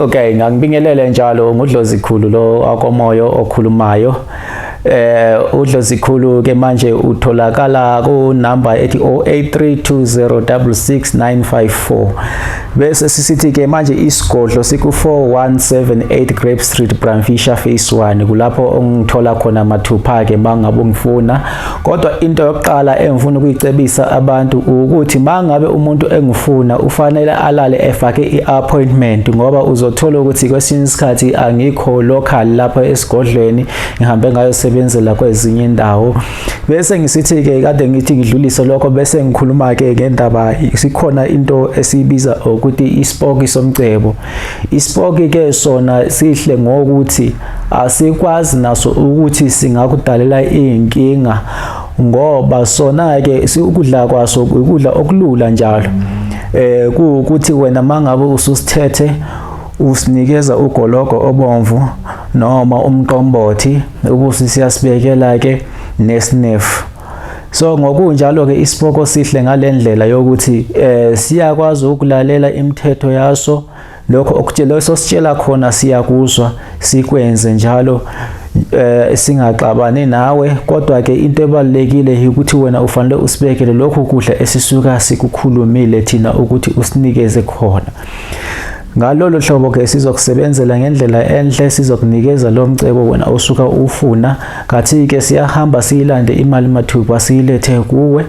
Okay, ngakubingelele njalo ngudlozikhulu lo akomoyo okhulumayo. Udlozikhulu ke manje utholakala ku number ethi 0832066954. Bese sisithi ke manje isigodlo siku 4178 Grape Street Bramfisher Phase 1 kulapho ongithola khona mathupha ke mangabe ungifuna. Kodwa into yokuqala engifuna ukuyicebisa abantu ukuthi mangabe umuntu engifuna ufanele alale efake iappointment ngoba uzothola ukuthi kwesinye isikhathi angikho local lapha esigodlweni ngihambe ngayosebenzela kwezinye indawo. Bese ngisithi ke kade ngithi ngidlulise lokho bese ngikhuluma ke ngendaba sikhona into esibiza ukuthi ispoki somcebo. Ispoki ke sona sihle ngokuthi asikwazi naso ukuthi singakudalela inkinga ngoba sona ke ukudla kwaso ukudla okulula njalo. Ukuthi wena mangabe ususithethe usinikeza ugologo obomvu noma umqombothi ubusi siyasibekela ke nesnefu. So ngokunjalo ke isipoko sihle ngalendlela yokuthi siyakwazi ukulalela imithetho yaso lokho okutshela sositshela khona siyakuzwa sikwenze njalo singaxabani nawe kodwa ke into ebalekile ukuthi wena ufanele usibekele lokho kudla esisuka sikukhulumile thina ukuthi usinikeze khona. Ngalolo hlobo ke sizokusebenzela ngendlela enhle sizokunikeza lo mcebo wena osuka ufuna kathi ke siyahamba silande imali mathupha silethe kuwe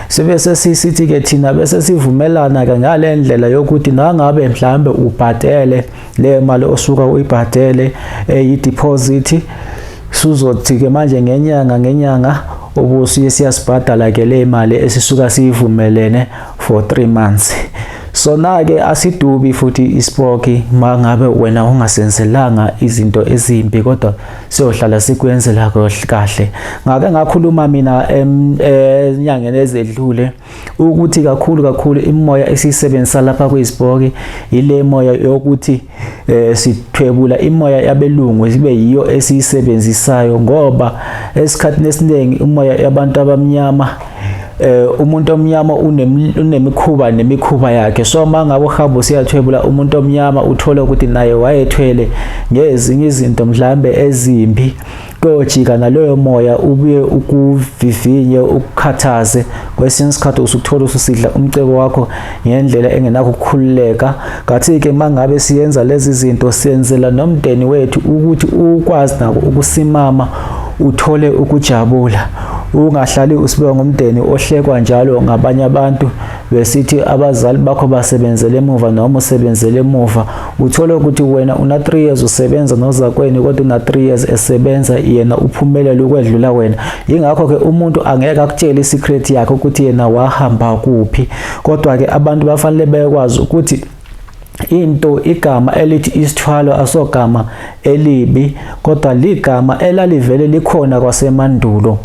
sebese sisithi ke thina bese sivumelana ke ngalendlela yokuthi nangabe mhlambe ubhadele le mali osuka uyibhadele eyideposit suzothi ke manje ngenyanga ubusiye siyasibhadala ke le mali esisuka sivumelene for 3 months. Sona ke asidubi futhi ispoki mangabe wena ungasenzelanga izinto ezimbi kodwa siyohlala sikwenzela kahle. Ngake ngakhuluma mina enyangeni ezedlule ukuthi kakhulu imoya esisebenzisa lapha kwispoki ile moya yokuthi sithwebula imoya yabelungu sibe yiyo esiyisebenzisayo ngoba esikhathini esiningi umoya yabantu abamnyama umuntu omnyama unemikhuba yakhe. So mangabe uhamba usiyathwebula umuntu omnyama uthola ukuthi naye wayethwele ngezinye izinto mhlambe ezimbi kojika naloyo moya ubuye ukuvivinye ukukhathaze kwesinye isikhathi usukuthola ususidla umcebo wakho ngendlela engenakho ukukhululeka. Kathi ke mangabe siyenza lezi zinto siyenzela nomndeni wethu ukuthi ukwazi nako ukusimama uthole ukujabula ungahlali usibeka ngomndeni ohlekwa njalo ngabanye abantu besithi abazali bakho basebenzele emuva noma usebenzele emuva uthola ukuthi wena una 3 years usebenza nozakweni kodwa una 3 years esebenza yena uphumelele ukwedlula wena. Ingakho ke umuntu angeke akutshele isecret yakhe ukuthi yena wahamba kuphi kodwa ke abantu bafanele bekwazi ukuthi igama elithi isithwalo asogama elibi kodwa ligama elalivele likhona kwasemandulo.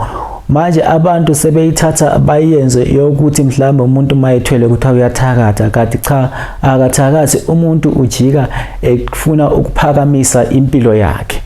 Manje abantu sebeyithatha bayenze yokuthi mhlawumbe umuntu mayethwele ukuthi uyathakatha kanti cha akathakathi umuntu ujika efuna ukuphakamisa impilo yakhe.